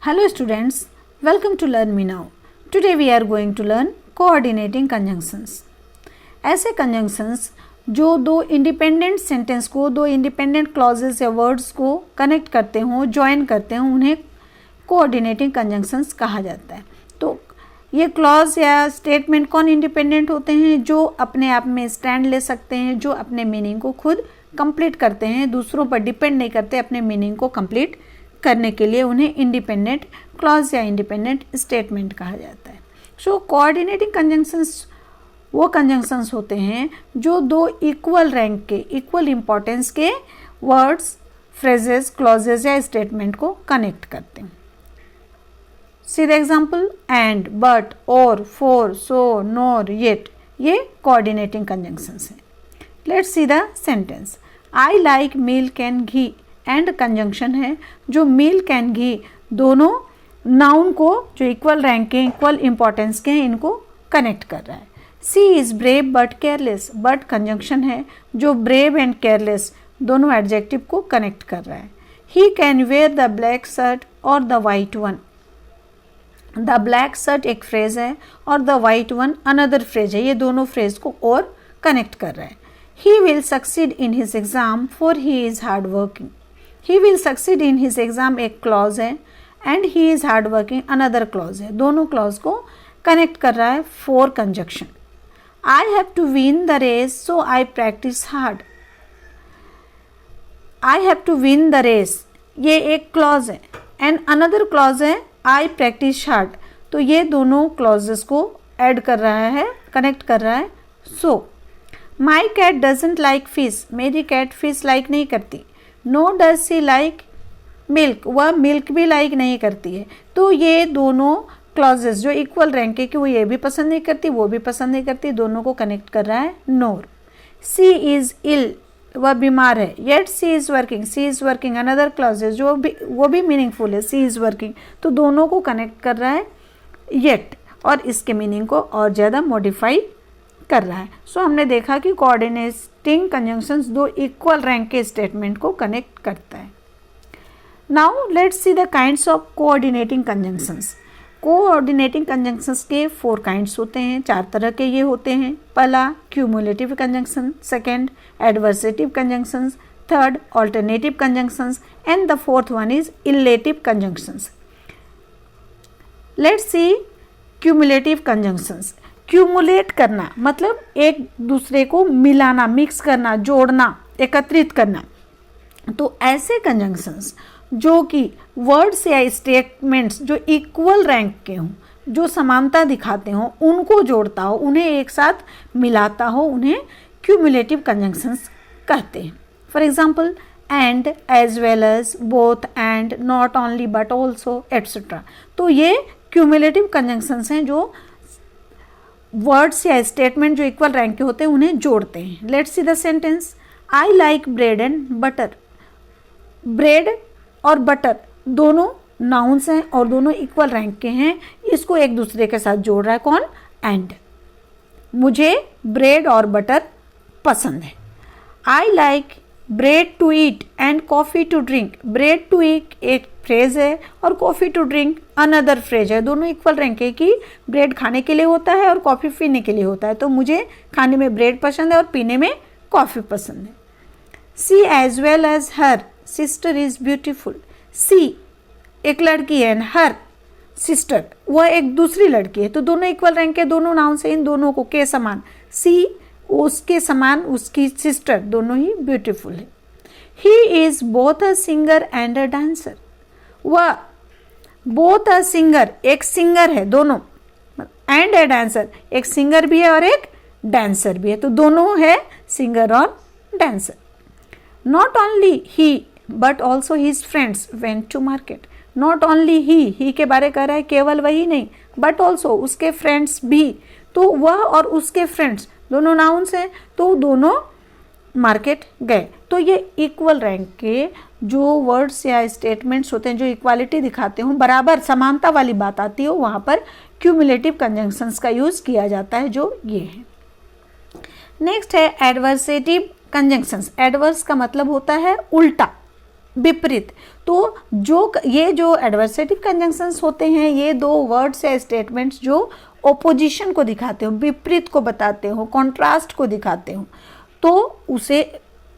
Hello students, welcome to Learn Me Now. Today we are going to learn coordinating conjunctions. ऐसे conjunctions जो दो independent sentence को, दो independent clauses या words को कनेक्ट करते हों, ज्वाइन करते हों, उन्हें कोऑर्डिनेटिंग कंजंक्शंस कहा जाता है. तो ये क्लॉज या स्टेटमेंट कौन इंडिपेंडेंट होते हैं? जो अपने आप में स्टैंड ले सकते हैं, जो अपने मीनिंग को खुद कंप्लीट करते हैं, दूसरों पर डिपेंड नहीं करते अपने मीनिंग को कंप्लीट करने के लिए, उन्हें इंडिपेंडेंट क्लॉज या इंडिपेंडेंट स्टेटमेंट कहा जाता है. सो कोऑर्डिनेटिंग कंजंक्शंस वो कंजंक्शंस होते हैं जो दो इक्वल रैंक के, इक्वल इम्पोर्टेंस के वर्ड्स, फ्रेजेस, क्लॉजेस या स्टेटमेंट को कनेक्ट करते हैं. See the example: and, but, और, फॉर, सो, नोर, येट. ये कोऑर्डिनेटिंग कंजंक्शंस हैं. Let's see the sentence. I like milk and ghee. And conjunction है जो मिल्क एंड घी दोनों नाउन को, जो इक्वल रैंक के, इक्वल इंपॉर्टेंस के हैं, इनको कनेक्ट कर रहा है. She is brave but careless. But conjunction है जो ब्रेव एंड केयरलेस दोनों एडजेक्टिव को कनेक्ट कर रहा है. He can wear the black shirt और the white one. The black shirt एक फ्रेज है और the white one another phrase है. ये दोनों फ्रेज को और कनेक्ट कर रहा है. He will succeed in his exam for he is hard working. He will succeed in his exam एक क्लॉज है and he is hard working another clause है. दोनों क्लॉज को कनेक्ट कर रहा है for conjunction. I have to win the race so I practice hard. I have to win the race ये एक क्लॉज है एंड अनदर क्लॉज है आई प्रैक्टिस हार्ड. तो ये दोनों क्लॉजेस को ऐड कर रहा है, कनेक्ट कर रहा है. So my cat doesn't like fish. मेरी कैट फिश लाइक नहीं करती. No does she like milk. वह मिल्क भी लाइक नहीं करती है. तो ये दोनों क्लॉजेस जो इक्वल रैंक के, कि वो ये भी पसंद नहीं करती, वो भी पसंद नहीं करती, दोनों को कनेक्ट कर रहा है नोर. सी इज़ इल. वह बीमार है. Yet she is working. She is working another clauses जो भी, वो भी मीनिंगफुल है. She is working. तो दोनों को कनेक्ट कर रहा है येट और इसके मीनिंग को और ज़्यादा मॉडिफाई कर रहा है. सो हमने देखा कि कोऑर्डिनेटिंग कंजंक्शंस दो इक्वल रैंक के स्टेटमेंट को कनेक्ट करता है. Now let's see the kinds of coordinating conjunctions. Coordinating conjunctions के 4 काइंड्स होते हैं, 4 तरह के ये होते हैं. पहला cumulative conjunction, second adversative conjunctions, third alternative conjunctions and the fourth one is illative conjunctions. Let's see cumulative conjunctions. Cumulate करना मतलब एक दूसरे को मिलाना, मिक्स करना, जोड़ना, एकत्रित करना. तो ऐसे कंजंक्शंस जो कि वर्ड्स या स्टेटमेंट्स जो इक्वल रैंक के हों, जो समानता दिखाते हों, उनको जोड़ता हो, उन्हें एक साथ मिलाता हो, उन्हें क्यूमुलेटिव कंजंक्शंस कहते हैं. For example and, as well as, both and, not only but also etcetera. तो ये क्यूमुलेटिव कंजंक्शंस हैं जो वर्ड्स या स्टेटमेंट जो इक्वल रैंक के होते हैं उन्हें जोड़ते हैं. Let's see the sentence. I like bread and butter. Bread और बटर दोनों नाउन्स हैं और दोनों इक्वल रैंक के हैं. इसको एक दूसरे के साथ जोड़ रहा है कौन? एंड. मुझे ब्रेड और बटर पसंद है. I like bread to eat and coffee to drink. Bread to eat एक फ्रेज है और coffee to drink another phrase है. दोनों इक्वल रैंक है कि ब्रेड खाने के लिए होता है और कॉफ़ी पीने के लिए होता है. तो मुझे खाने में ब्रेड पसंद है और पीने में कॉफ़ी पसंद है. She as well as her sister is beautiful. She एक लड़की है, हर सिस्टर वह एक दूसरी लड़की है. तो दोनों इक्वल रैंक के, दोनों नाउन से, इन दोनों को के समान. सी उसके समान उसकी सिस्टर, दोनों ही ब्यूटीफुल है. He is both a singer and a dancer. वह बोथ अ सिंगर एक सिंगर है दोनों, एंड अ डांसर एक सिंगर भी है और एक डांसर भी है. तो दोनों है सिंगर और dancer. Not only he but also his friends went to market. Not only he के बारे कर रहा है, केवल वही नहीं, बट ऑल्सो उसके फ्रेंड्स भी. तो वह और उसके फ्रेंड्स दोनों नाउन्स हैं, तो दोनों मार्केट गए. तो ये इक्वल रैंक के जो वर्ड्स या स्टेटमेंट्स होते हैं जो इक्वालिटी दिखाते हों, बराबर समानता वाली बात आती हो, वहाँ पर क्यूमुलेटिव कंजंक्शंस का यूज़ किया जाता है, जो ये है. नेक्स्ट है एडवर्सेटिव कंजंक्शंस. एडवर्स का मतलब होता है उल्टा, विपरीत। तो ये जो एडवर्सेटिव कंजंक्शंस होते हैं, ये दो वर्ड्स या स्टेटमेंट्स जो ओपोजिशन को दिखाते हो, विपरीत को बताते हो, कॉन्ट्रास्ट को दिखाते हो, तो उसे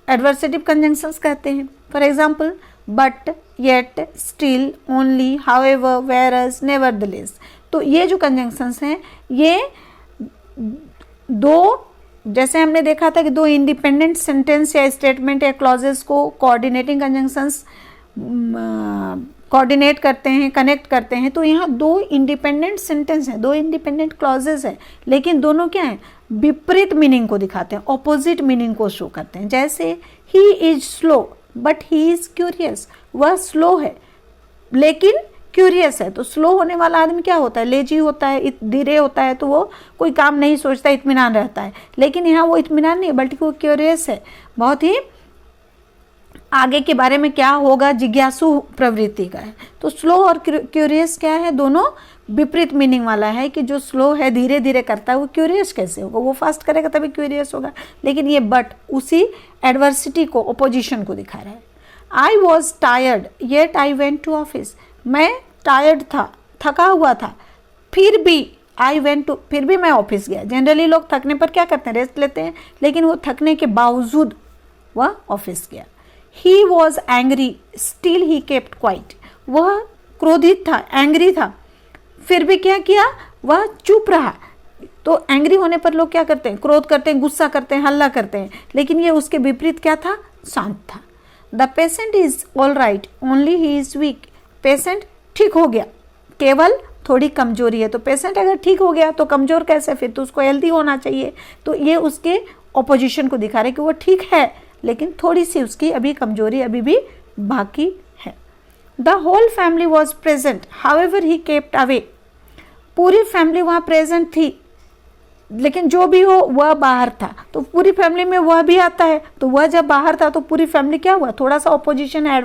एडवर्सेटिव कंजंक्शंस कहते हैं। For example, but, yet, still, only, however, whereas, nevertheless. तो ये जो कंजंक्शंस हैं, ये दो, जैसे हमने देखा था कि दो इंडिपेंडेंट सेंटेंस या स्टेटमेंट या क्लॉजेस को कोऑर्डिनेटिंग कंजंक्शंस कोऑर्डिनेट करते हैं, कनेक्ट करते हैं। तो यहाँ दो इंडिपेंडेंट सेंटेंस हैं, दो इंडिपेंडेंट क्लॉजेस हैं, लेकिन दोनों क्या हैं, विपरीत मीनिंग को दिखाते हैं, ऑपोजिट मीनिंग को शो करते हैं। जैसे he is slow but he is curious, वह स्लो है लेकिन क्यूरियस है। तो स्लो होने वाला आदमी क्या होता है, लेजी होता है, धीरे होता है, तो वो कोई काम नहीं सोचता, इत्मीनान रहता है। लेकिन यहाँ वो इत्मीनान नहीं, बल्कि वो क्यूरियस है, बहुत ही आगे के बारे में क्या होगा, जिज्ञासु प्रवृत्ति का है। तो स्लो और क्यूरियस क्या है, दोनों विपरीत मीनिंग वाला है कि जो स्लो है, धीरे धीरे करता है, वो क्यूरियस कैसे होगा, वो फास्ट करेगा तभी क्यूरियस होगा। लेकिन ये बट उसी एडवर्सिटी को, ओपोजिशन को दिखा रहा है। I was tired yet I went to office, मैं टायर्ड था, थका हुआ था, फिर भी मैं ऑफिस गया। जनरली लोग थकने पर क्या करते हैं, रेस्ट लेते हैं, लेकिन वो थकने के बावजूद वह ऑफिस गया। He was angry still he kept quite, वह क्रोधित था, एंग्री था, फिर भी क्या किया, वह चुप रहा। तो एंग्री होने पर लोग क्या करते हैं, क्रोध करते हैं, गुस्सा करते हैं, हल्ला करते हैं, लेकिन ये उसके विपरीत क्या था, शांत था। The patient is all right only he is weak, patient ठीक हो गया, केवल थोड़ी कमजोरी है। तो पेशेंट अगर ठीक हो गया तो कमजोर कैसे, फिर तो उसको हेल्दी होना चाहिए। तो ये उसके ऑपोजिशन को दिखा रहे हैं कि वो ठीक है, लेकिन थोड़ी सी उसकी अभी कमजोरी अभी भी बाकी है। The whole family was present however he kept away, पूरी फैमिली वहाँ प्रेजेंट थी, लेकिन जो भी हो वह बाहर था। तो पूरी फैमिली में वह भी आता है, तो वह जब बाहर था तो पूरी फैमिली क्या हुआ, थोड़ा सा ऑपोजिशन है,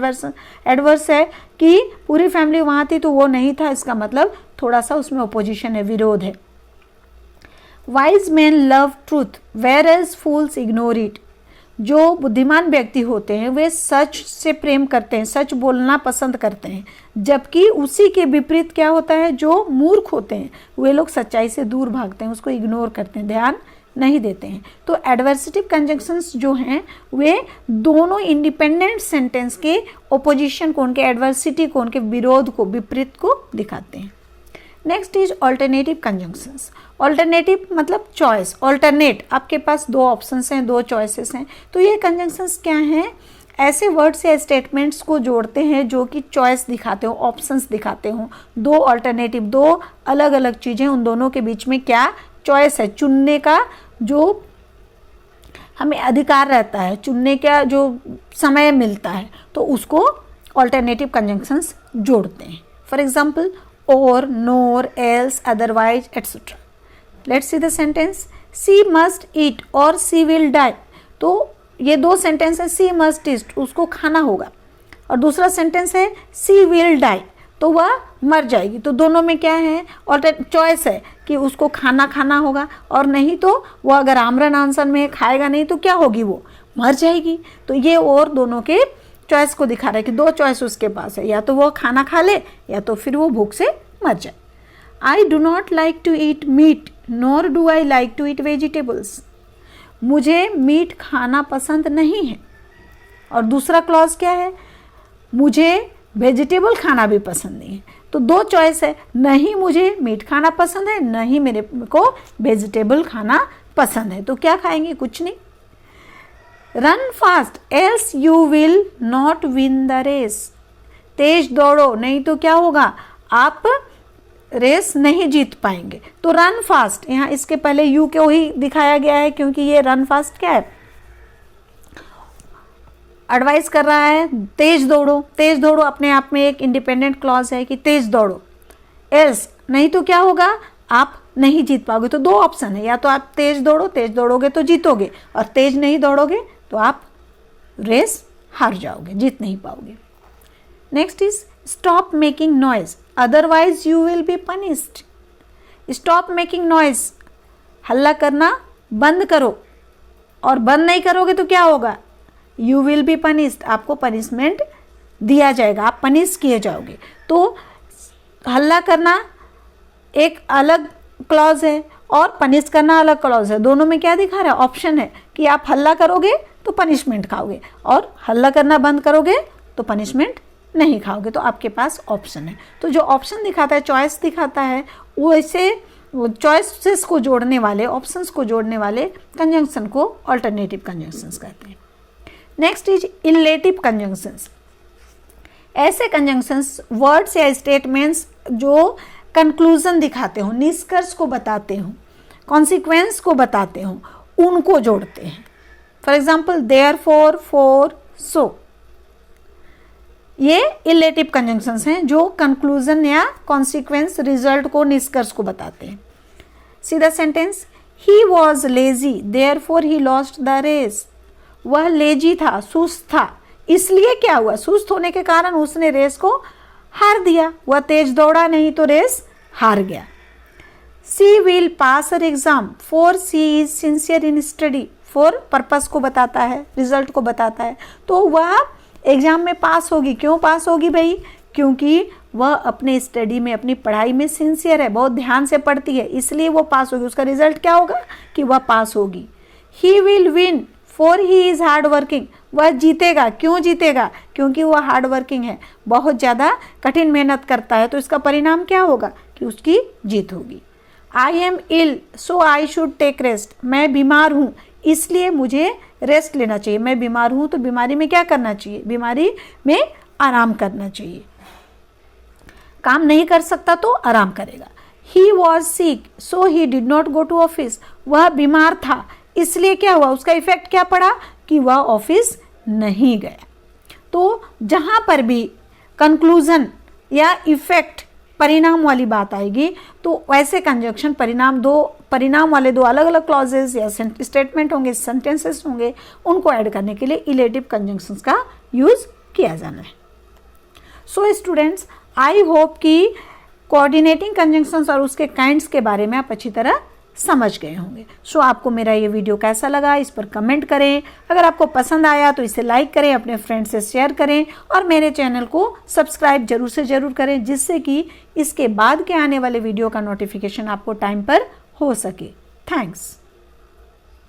एडवर्स है कि पूरी फैमिली वहाँ थी तो वो नहीं था, इसका मतलब थोड़ा सा उसमें ऑपोजिशन है, विरोध है। Wise man love truth whereas fools ignore it, जो बुद्धिमान व्यक्ति होते हैं वे सच से प्रेम करते हैं, सच बोलना पसंद करते हैं, जबकि उसी के विपरीत क्या होता है, जो मूर्ख होते हैं वे लोग सच्चाई से दूर भागते हैं, उसको इग्नोर करते हैं, ध्यान नहीं देते हैं। तो एडवर्सेटिव कंजंक्शंस जो हैं वे दोनों इंडिपेंडेंट सेंटेंस के ओपोजिशन को, उनके एडवर्सिटी को, उनके विरोध को, विपरीत को दिखाते हैं। Next is alternative conjunctions. Alternative मतलब चॉइस, ऑल्टरनेट, आपके पास दो ऑप्शंस हैं, दो चॉइसेस हैं। तो ये कंजंक्शंस क्या हैं, ऐसे वर्ड्स या स्टेटमेंट्स को जोड़ते हैं जो कि चॉइस दिखाते हो, ऑप्शंस दिखाते हो, दो ऑल्टरनेटिव, दो अलग अलग चीज़ें, उन दोनों के बीच में क्या चॉइस है, चुनने का जो हमें अधिकार रहता है, चुनने का जो समय मिलता है, तो उसको ऑल्टरनेटिव कंजंक्शंस जोड़ते हैं। For example, or, nor, else, otherwise, etc. Let's see the sentence. She must eat or she will die. तो ये दो सेंटेंस है, she must eat, उसको खाना होगा, और दूसरा सेंटेंस है she will die, तो वह मर जाएगी। तो दोनों में क्या है, चॉइस है कि उसको खाना होगा, और नहीं तो वो अगर आमरन आंसन में खाएगा नहीं तो क्या होगी, वो मर जाएगी। तो ये और दोनों के चॉइस को दिखा रहा है कि दो चॉइस उसके पास है, या तो वो खाना खा ले या तो फिर वो भूख से मर जाए। I do not like to eat meat nor do I like to eat vegetables, मुझे मीट खाना पसंद नहीं है। और दूसरा क्लॉज क्या है, मुझे वेजिटेबल खाना भी पसंद नहीं है। तो दो चॉइस है, नहीं मुझे मीट खाना पसंद है, नहीं मेरे को वेजिटेबल खाना पसंद है। तो क्या खाएंगे, कुछ नहीं। Run fast else you will not win the race, तेज दौड़ो नहीं तो क्या होगा, आप रेस नहीं जीत पाएंगे। तो रन फास्ट, यहाँ इसके पहले यू को ही दिखाया गया है क्योंकि ये रन फास्ट क्या है, एडवाइस कर रहा है तेज दौड़ो। तेज दौड़ो अपने आप में एक इंडिपेंडेंट क्लॉज है कि तेज दौड़ो, एल्स नहीं तो क्या होगा, आप नहीं जीत पाओगे। तो दो ऑप्शन है, या तो आप तेज दौड़ो, तेज दौड़ोगे तो जीतोगे, और तेज नहीं दौड़ोगे तो आप रेस हार जाओगे, जीत नहीं पाओगे। Next is stop making noise otherwise you will be punished. Stop making noise, हल्ला करना बंद करो, और बंद नहीं करोगे तो क्या होगा, यू विल बी पनिश्ड, आपको पनिशमेंट दिया जाएगा, आप पनिश किए जाओगे। तो हल्ला करना एक अलग क्लॉज है और पनिश करना अलग क्लॉज है। दोनों में क्या दिखा रहा है? ऑप्शन है कि आप हल्ला करोगे तो पनिशमेंट खाओगे और हल्ला करना बंद करोगे तो पनिशमेंट नहीं खाओगे। तो आपके पास ऑप्शन है। तो जो ऑप्शन दिखाता है, चॉइस दिखाता है, वो ऐसे चॉइसेस को जोड़ने वाले, ऑप्शंस को जोड़ने वाले कंजंक्शन को अल्टरनेटिव कंजंक्शंस कहते हैं। Next is illative conjunctions. ऐसे कंजंक्शंस वर्ड्स या स्टेटमेंट्स जो कंक्लूजन दिखाते हो, निष्कर्ष को बताते हो, कॉन्सिक्वेंस को बताते हो, उनको जोड़ते हैं। फॉर एग्जाम्पल देयरफॉर, फॉर, सो, ये इलेटिव कंजंक्शंस हैं जो कंक्लूजन या कॉन्सिक्वेंस, रिजल्ट को, निष्कर्ष को बताते हैं। सीधा sentence, he was lazy therefore he lost the race. वह लेजी था, सुस्त था, इसलिए क्या हुआ? सुस्त होने के कारण उसने रेस को हार दिया। वह तेज दौड़ा नहीं तो रेस हार गया। She will pass her exam for she is sincere in study. For purpose को बताता है, रिजल्ट को बताता है। तो वह एग्जाम में पास होगी। क्यों पास होगी भाई? क्योंकि वह अपने स्टडी में, अपनी पढ़ाई में सिंसियर है, बहुत ध्यान से पढ़ती है, इसलिए वो पास होगी। उसका रिजल्ट क्या होगा? कि वह पास होगी। He will win for he is hard working. वह जीतेगा। क्यों जीतेगा? क्योंकि वह हार्ड वर्किंग है, बहुत ज़्यादा कठिन मेहनत करता है। तो इसका परिणाम क्या होगा? कि उसकी जीत होगी। I am ill so I should take rest. मैं बीमार हूँ इसलिए मुझे रेस्ट लेना चाहिए। मैं बीमार हूँ तो बीमारी में क्या करना चाहिए? बीमारी में आराम करना चाहिए। काम नहीं कर सकता तो आराम करेगा। He was sick so he did not go to office. वह बीमार था इसलिए क्या हुआ? उसका इफेक्ट क्या पड़ा? कि वह ऑफिस नहीं गया। तो जहाँ पर भी कंक्लूजन या इफेक्ट, परिणाम वाली बात आएगी तो वैसे कंजंक्शन, परिणाम वाले दो अलग अलग क्लॉजेस या स्टेटमेंट होंगे, सेंटेंसेस होंगे, उनको ऐड करने के लिए इलेटिव कंजंक्शंस का यूज किया जाना है। सो स्टूडेंट्स, आई होप कि कोऑर्डिनेटिंग कंजंक्शंस और उसके काइंड्स के बारे में आप अच्छी तरह समझ गए होंगे। सो आपको मेरा ये वीडियो कैसा लगा इस पर कमेंट करें। अगर आपको पसंद आया तो इसे लाइक करें, अपने फ्रेंड से शेयर करें और मेरे चैनल को सब्सक्राइब जरूर से ज़रूर करें, जिससे कि इसके बाद के आने वाले वीडियो का नोटिफिकेशन आपको टाइम पर हो सके। थैंक्स।